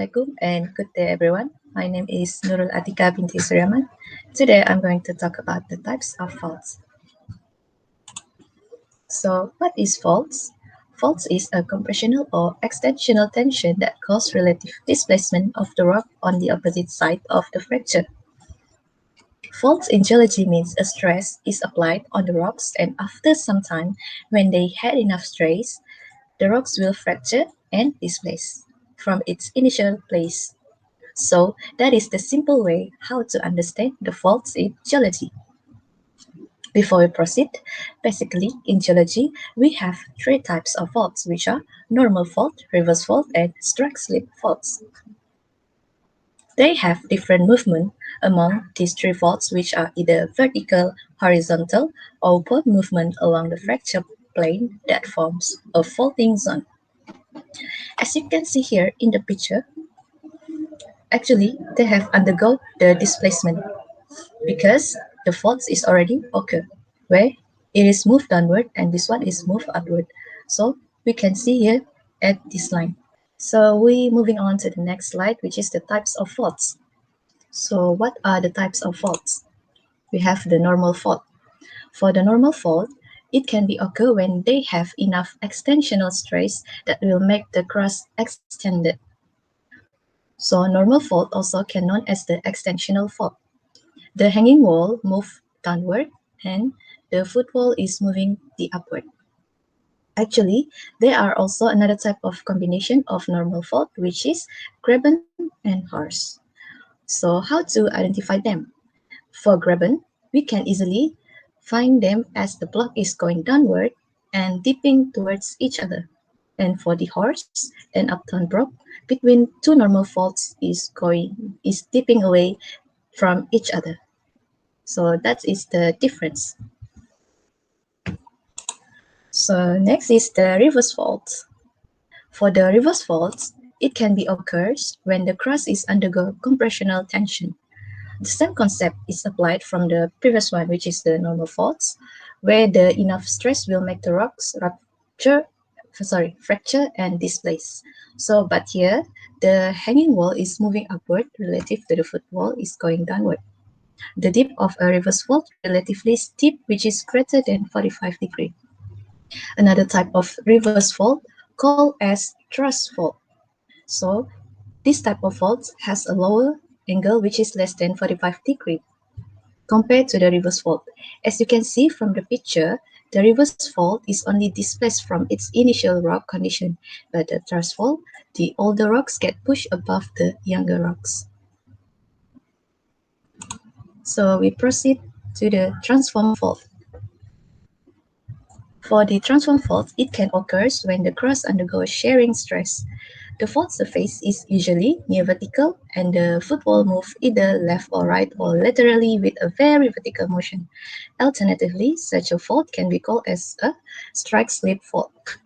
Assalamualaikum and good day everyone. My name is Nurul Atikah Binti Suriaman. Today I'm going to talk about the types of faults. So what is faults? Faults is a compressional or extensional tension that causes relative displacement of the rock on the opposite side of the fracture. Faults in geology means a stress is applied on the rocks, and after some time, when they had enough stress, the rocks will fracture and displace from its initial place. So that is the simple way how to understand the faults in geology. Before we proceed, basically in geology, we have three types of faults, which are normal fault, reverse fault, and strike slip faults. They have different movement among these three faults, which are either vertical, horizontal, or both movement along the fracture plane that forms a faulting zone. As you can see here in the picture, actually they have undergone the displacement because the fault is already occurred, where it is moved downward and this one is moved upward. So we can see here at this line. So we moving on to the next slide, which is the types of faults. So what are the types of faults? We have the normal fault. For the normal fault, it can be occur when they have enough extensional stress that will make the crust extended. So normal fault also can known as the extensional fault. The hanging wall move downward and the foot wall is moving the upward. Actually, there are also another type of combination of normal fault, which is graben and horst. So how to identify them? For graben, we can easily find them as the block is going downward and dipping towards each other. And for the horst, an upturned block between two normal faults is dipping away from each other. So that is the difference. So next is the reverse fault. For the reverse faults, it can be occurs when the crust is undergo compressional tension. The same concept is applied from the previous one, which is the normal faults, where the enough stress will make the rocks fracture and displace. So, but here, the hanging wall is moving upward relative to the foot wall is going downward. The dip of a reverse fault relatively steep, which is greater than 45 degrees. Another type of reverse fault called as thrust fault. So this type of fault has a lower angle which is less than 45 degrees compared to the reverse fault. As you can see from the picture, the reverse fault is only displaced from its initial rock condition, but the thrust fault, the older rocks get pushed above the younger rocks. So we proceed to the transform fault. For the transform fault, it can occur when the crust undergoes shearing stress. The fault surface is usually near vertical and the footwall moves either left or right or laterally with a very vertical motion. Alternatively, such a fault can be called as a strike-slip fault.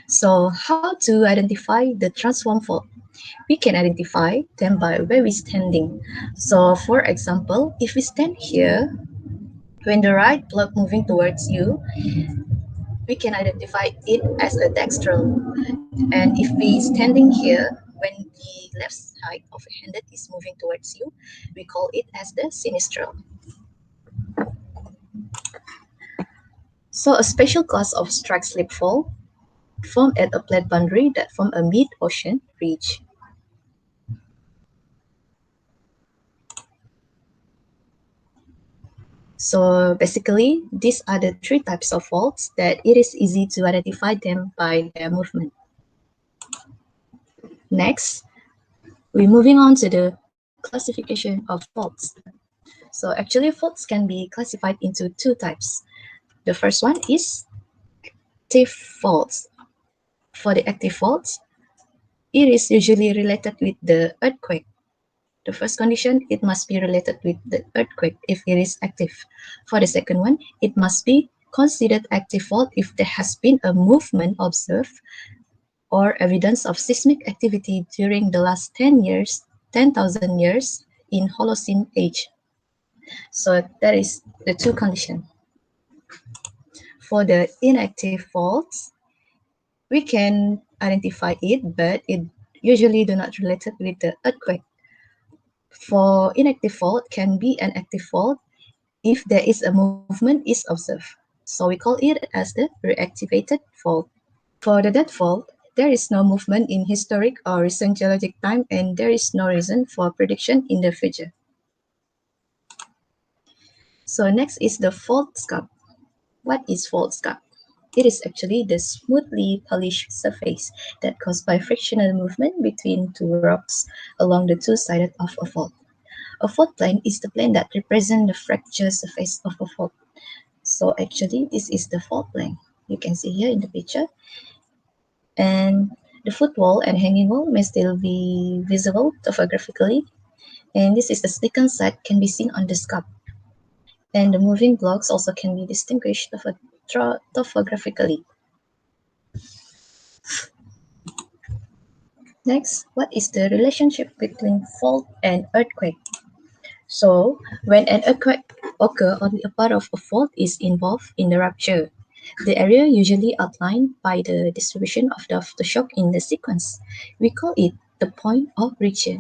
So how to identify the transform fault? We can identify them by where we're standing. So for example, if we stand here, when the right block moving towards you, we can identify it as a dextral. And if we standing here, when the left side of a handed is moving towards you, we call it as the sinistral. So a special class of strike-slip fault formed at a plate boundary that form a mid-ocean ridge. So basically, these are the three types of faults that it is easy to identify them by their movement. Next, we're moving on to the classification of faults. So actually, faults can be classified into two types. The first one is active faults. For the active faults, it is usually related with the earthquake. The first condition, it must be related with the earthquake if it is active. For the second one, it must be considered active fault if there has been a movement observed or evidence of seismic activity during the last 10,000 years in Holocene age. So that is the two conditions. For the inactive faults, we can identify it, but it usually do not related with the earthquake. For inactive fault can be an active fault if there is a movement is observed. So we call it as the reactivated fault. For the dead fault, there is no movement in historic or recent geologic time, and there is no reason for prediction in the future. So next is the fault scarp. What is fault scarp? It is actually the smoothly polished surface that caused by frictional movement between two rocks along the two sides of a fault. A fault plane is the plane that represents the fracture surface of a fault. So actually, this is the fault plane. You can see here in the picture. And the footwall and hanging wall may still be visible topographically. And this is the slickened side can be seen on the scarp. And the moving blocks also can be distinguished topographically. Next, what is the relationship between fault and earthquake? So, when an earthquake occurs, only a part of a fault is involved in the rupture. The area usually outlined by the distribution of the aftershock in the sequence. We call it the point of rupture.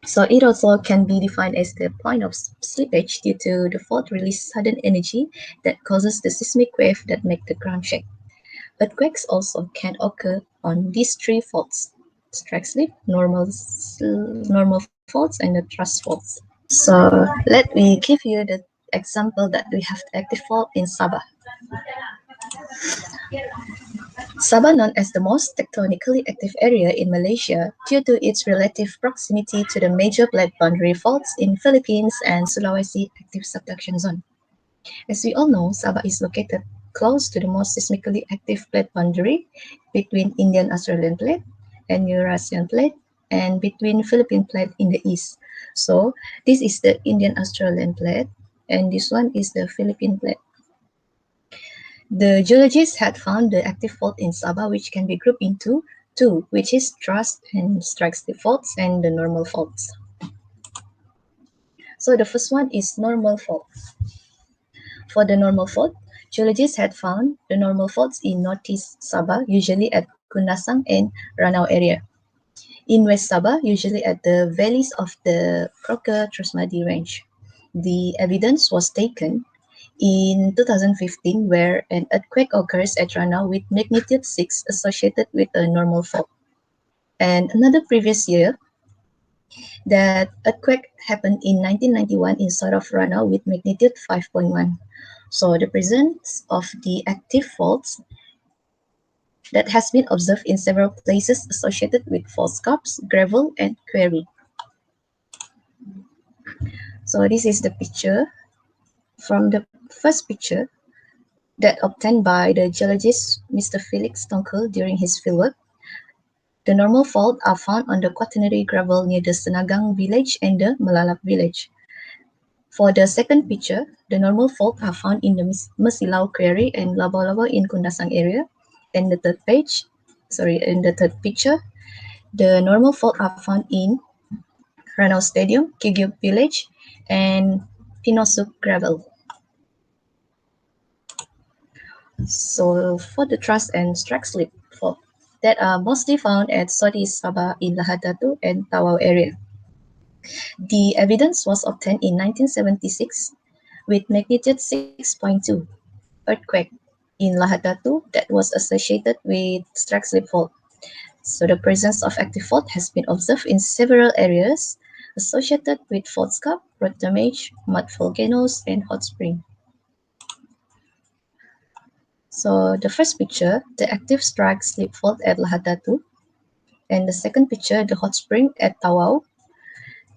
So it also can be defined as the point of slippage due to the fault release sudden energy that causes the seismic wave that make the ground shake. Earthquakes also can occur on these three faults: strike slip, normal faults, and the thrust faults. So let me give you the example that we have the active fault in Sabah. Sabah, known as the most tectonically active area in Malaysia due to its relative proximity to the major plate boundary faults in Philippines and Sulawesi active subduction zone. As we all know, Sabah is located close to the most seismically active plate boundary between Indian-Australian plate and Eurasian plate and between Philippine plate in the east. So this is the Indian-Australian plate and this one is the Philippine plate. The geologists had found the active fault in Sabah, which can be grouped into two, which is thrust and strike slip faults and the normal faults. So the first one is normal fault. For the normal fault, geologists had found the normal faults in northeast Sabah, usually at Kundasang and Ranau area. In West Sabah, usually at the valleys of the Crocker-Trusmadi range. The evidence was taken in 2015 where an earthquake occurs at Ranau with magnitude 6 associated with a normal fault. And another previous year, that earthquake happened in 1991 in south of Ranau with magnitude 5.1. So the presence of the active faults that has been observed in several places associated with fault scarps, gravel, and quarry. So this is the picture. From the first picture that obtained by the geologist Mr. Felix Tonkel during his fieldwork, the normal fault are found on the quaternary gravel near the Senagang village and the Melalap village. For the second picture, the normal fault are found in the Mesilau quarry and Laba-Laba in Kundasang area. And the third picture, the normal fault are found in Ranau Stadium, Kigyuk village, and Pinosuk gravel. So for the thrust and strike slip fault that are mostly found at Southeast Sabah in Lahad Datu and Tawau area. The evidence was obtained in 1976 with magnitude 6.2 earthquake in Lahad Datu that was associated with strike slip fault. So the presence of active fault has been observed in several areas associated with fault scarp, rock damage, mud volcanoes, and hot spring. So the first picture, the active strike slip fault at Lahad Datu, and the second picture, the hot spring at Tawau,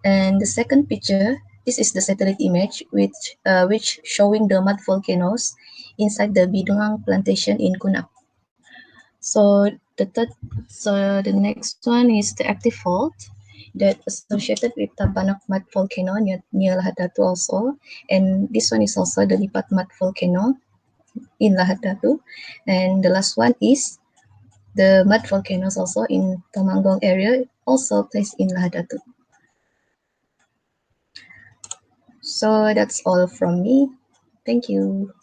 and the second picture, this is the satellite image which showing the mud volcanoes inside the Bidungang plantation in Kunap. So the next one is the active fault that associated with Tabanak mud volcano near Lahad Datu also, and this one is also the Lipat mud volcano in Lahad Datu, and the last one is the mud volcanoes also in Tomanggong area, also placed in Lahad Datu. So that's all from me. Thank you.